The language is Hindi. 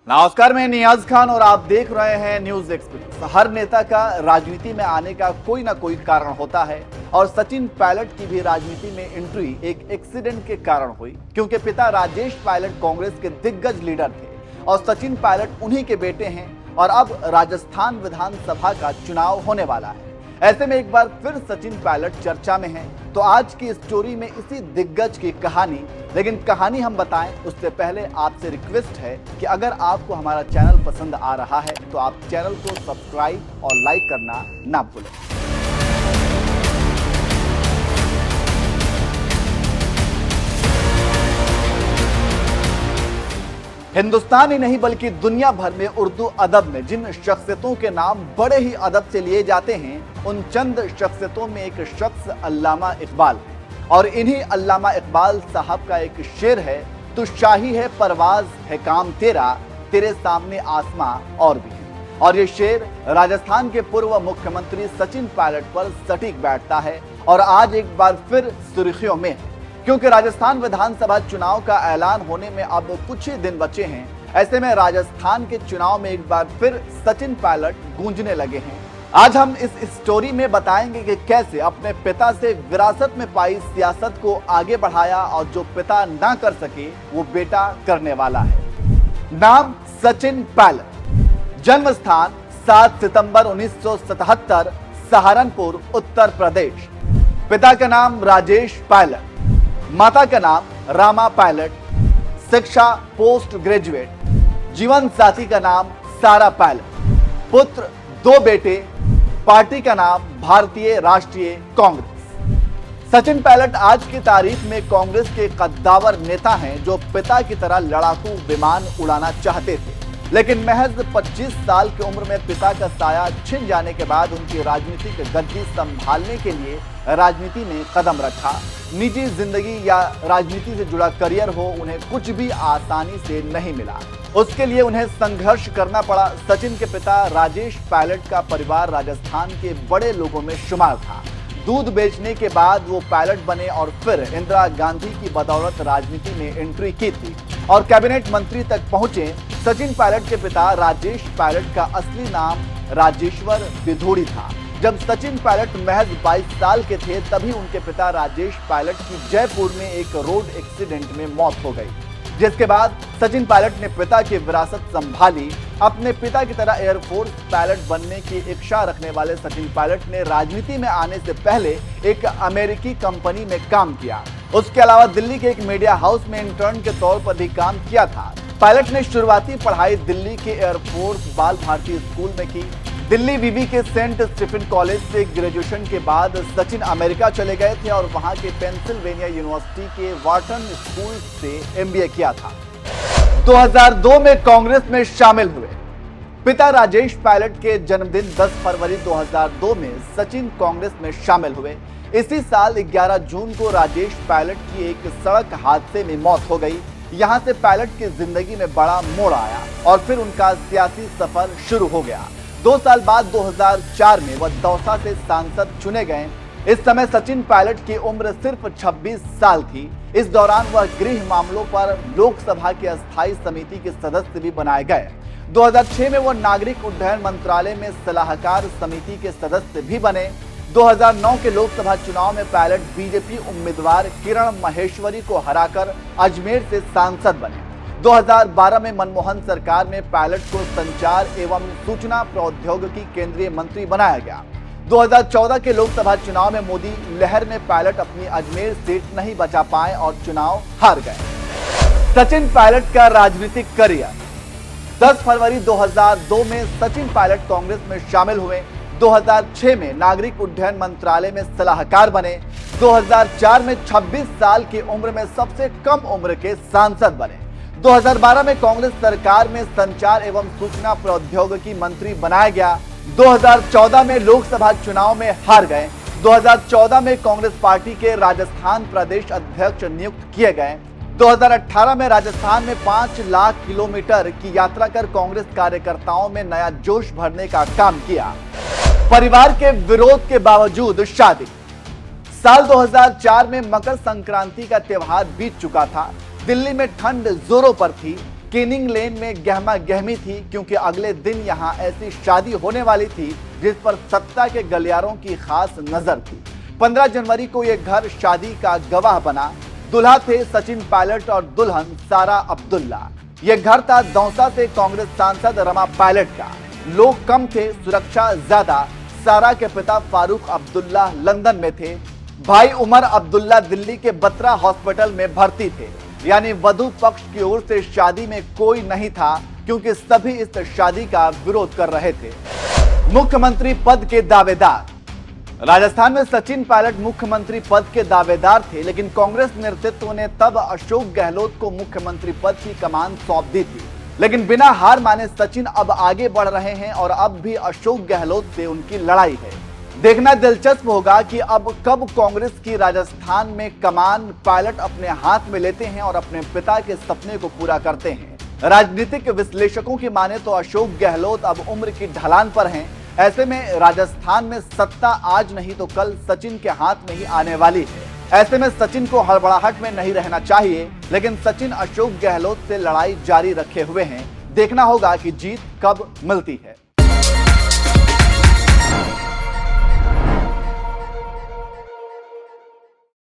नमस्कार, मैं नियाज खान और आप देख रहे हैं न्यूज एक्सप्रेस। हर नेता का राजनीति में आने का कोई ना कोई कारण होता है और सचिन पायलट की भी राजनीति में एंट्री एक एक्सीडेंट के कारण हुई, क्योंकि पिता राजेश पायलट कांग्रेस के दिग्गज लीडर थे और सचिन पायलट उन्हीं के बेटे हैं और अब राजस्थान विधानसभा का चुनाव होने वाला है। ऐसे में एक बार फिर सचिन पायलट चर्चा में हैं। तो आज की स्टोरी में इसी दिग्गज की कहानी, लेकिन कहानी हम बताएं उससे पहले आपसे रिक्वेस्ट है कि अगर आपको हमारा चैनल पसंद आ रहा है तो आप चैनल को सब्सक्राइब और लाइक करना ना भूलें। हिंदुस्तान ही नहीं बल्कि दुनिया भर में उर्दू अदब में जिन शख्सियतों के नाम बड़े ही अदब से लिए जाते हैं, उन चंद शख्सियतों में एक शख्स अल्लामा इकबाल है। और इन्हीं अल्लामा इकबाल साहब का एक शेर है, तू शाही है परवाज है काम तेरा, तेरे सामने आसमां और भी है। और ये शेर राजस्थान के पूर्व मुख्यमंत्री सचिन पायलट पर सटीक बैठता है और आज एक बार फिर सुर्खियों में है, क्योंकि राजस्थान विधानसभा चुनाव का ऐलान होने में अब कुछ ही दिन बचे हैं। ऐसे में राजस्थान के चुनाव में एक बार फिर सचिन पायलट गूंजने लगे हैं। आज हम इस स्टोरी में बताएंगे कि कैसे अपने पिता से विरासत में पाई सियासत को आगे बढ़ाया और जो पिता ना कर सके वो बेटा करने वाला है। नाम सचिन पायलट, जन्म स्थान 7 सितंबर 1977, सहारनपुर, उत्तर प्रदेश। पिता का नाम राजेश पायलट, माता का नाम रामा पायलट, शिक्षा पोस्ट ग्रेजुएट, जीवन साथी का नाम सारा पायलट, पुत्र 2 बेटे, पार्टी का नाम भारतीय राष्ट्रीय कांग्रेस। सचिन पायलट आज की तारीख में कांग्रेस के कद्दावर नेता हैं जो पिता की तरह लड़ाकू विमान उड़ाना चाहते थे, लेकिन महज 25 साल की उम्र में पिता का साया छिन जाने के बाद उनकी राजनीतिक गद्दी संभालने के लिए राजनीति में कदम रखा। निजी जिंदगी या राजनीति से जुड़ा करियर हो, उन्हें कुछ भी आसानी से नहीं मिला। उसके लिए उन्हें संघर्ष करना पड़ा। सचिन के पिता राजेश पायलट का परिवार राजस्थान के बड़े लोगों में शुमार था। दूध बेचने के बाद वो पायलट बने और फिर इंदिरा गांधी की बदौलत राजनीति में एंट्री की थी और कैबिनेट मंत्री तक पहुंचे। सचिन पायलट के पिता राजेश पायलट का असली नाम राजेश्वर विधोड़ी था। जब सचिन पायलट महज 22 साल के थे तभी उनके पिता राजेश पायलट की जयपुर में एक रोड एक्सीडेंट में मौत हो गई, जिसके बाद सचिन पायलट ने पिता की विरासत संभाली। अपने पिता की तरह एयरफोर्स पायलट बनने की इच्छा रखने वाले सचिन पायलट ने राजनीति में आने से पहले एक अमेरिकी कंपनी में काम किया। उसके अलावा दिल्ली के एक मीडिया हाउस में इंटर्न के तौर पर भी काम किया था। पायलट ने शुरुआती पढ़ाई दिल्ली के एयरफोर्स बाल भारती स्कूल में की। दिल्ली विवी के सेंट स्टीफन कॉलेज से ग्रेजुएशन के बाद सचिन अमेरिका चले गए थे और वहां के पेंसिल्वेनिया यूनिवर्सिटी के वाटन स्कूल से एमबीए किया था। 2002 में कांग्रेस में शामिल हुए। पिता राजेश पायलट के जन्मदिन 10 फरवरी 2002 में सचिन कांग्रेस में शामिल हुए। इसी साल 11 जून को राजेश पायलट की एक सड़क हादसे में मौत हो गई। यहां से पायलट की जिंदगी में बड़ा मोड़ आया और फिर उनका सियासी सफर शुरू हो गया। 2 साल बाद 2004 में वह दौसा से सांसद चुने गए। इस समय सचिन पायलट की उम्र सिर्फ 26 साल थी। इस दौरान वह गृह मामलों पर लोकसभा की अस्थायी समिति के सदस्य भी बनाए गए। 2006 में वह नागरिक उड्डयन मंत्रालय में सलाहकार समिति के सदस्य भी बने। 2009 के लोकसभा चुनाव में पायलट बीजेपी उम्मीदवार किरण महेश्वरी को हराकर अजमेर से सांसद बने। 2012 में मनमोहन सरकार में पायलट को संचार एवं सूचना प्रौद्योगिकी केंद्रीय मंत्री बनाया गया। 2014 के लोकसभा चुनाव में मोदी लहर में पायलट अपनी अजमेर सीट नहीं बचा पाए और चुनाव हार गए। सचिन पायलट का राजनीतिक करियर। 10 फरवरी 2002 में सचिन पायलट कांग्रेस में शामिल हुए। 2006 में नागरिक उड्डयन मंत्रालय में सलाहकार बने। 2004 में 26 साल की उम्र में सबसे कम उम्र के सांसद बने। 2012 में कांग्रेस सरकार में संचार एवं सूचना प्रौद्योगिकी मंत्री बनाया गया। 2014 में लोकसभा चुनाव में हार गए। 2014 में कांग्रेस पार्टी के राजस्थान प्रदेश अध्यक्ष नियुक्त किए गए। 2018 में राजस्थान में 5 लाख किलोमीटर की यात्रा कर कांग्रेस कार्यकर्ताओं में नया जोश भरने का काम किया। परिवार के विरोध के बावजूद शादी। साल 2004 में मकर संक्रांति का त्यौहार बीत चुका था। दिल्ली में ठंड जोरों पर थी। कैनिंग लेन में गहमा गहमी थी, क्योंकि अगले दिन यहां ऐसी शादी होने वाली थी जिस पर सत्ता के गलियारों की खास नजर थी। 15 जनवरी को यह घर शादी का गवाह बना। दुल्हा थे सचिन पायलट और दुल्हन सारा अब्दुल्ला। यह घर था दौसा से कांग्रेस सांसद रमा पायलट का। लोग कम थे, सुरक्षा ज्यादा। सारा के पिता फारूक अब्दुल्ला लंदन में थे। भाई उमर अब्दुल्ला दिल्ली के बत्रा हॉस्पिटल में भर्ती थे। यानी वधु पक्ष की ओर से शादी में कोई नहीं था, क्योंकि सभी इस शादी का विरोध कर रहे थे। मुख्यमंत्री पद के दावेदार। राजस्थान में सचिन पायलट मुख्यमंत्री पद के दावेदार थे, लेकिन कांग्रेस नेतृत्व ने तब अशोक गहलोत को मुख्यमंत्री पद की कमान सौंप दी थी। लेकिन बिना हार माने सचिन अब आगे बढ़ रहे हैं और अब भी अशोक गहलोत से उनकी लड़ाई है। देखना दिलचस्प होगा कि अब कब कांग्रेस की राजस्थान में कमान पायलट अपने हाथ में लेते हैं और अपने पिता के सपने को पूरा करते हैं। राजनीतिक विश्लेषकों की माने तो अशोक गहलोत अब उम्र की ढलान पर हैं। ऐसे में राजस्थान में सत्ता आज नहीं तो कल सचिन के हाथ में ही आने वाली है। ऐसे में सचिन को हड़बड़ाहट में नहीं रहना चाहिए, लेकिन सचिन अशोक गहलोत से लड़ाई जारी रखे हुए हैं। देखना होगा कि जीत कब मिलती है।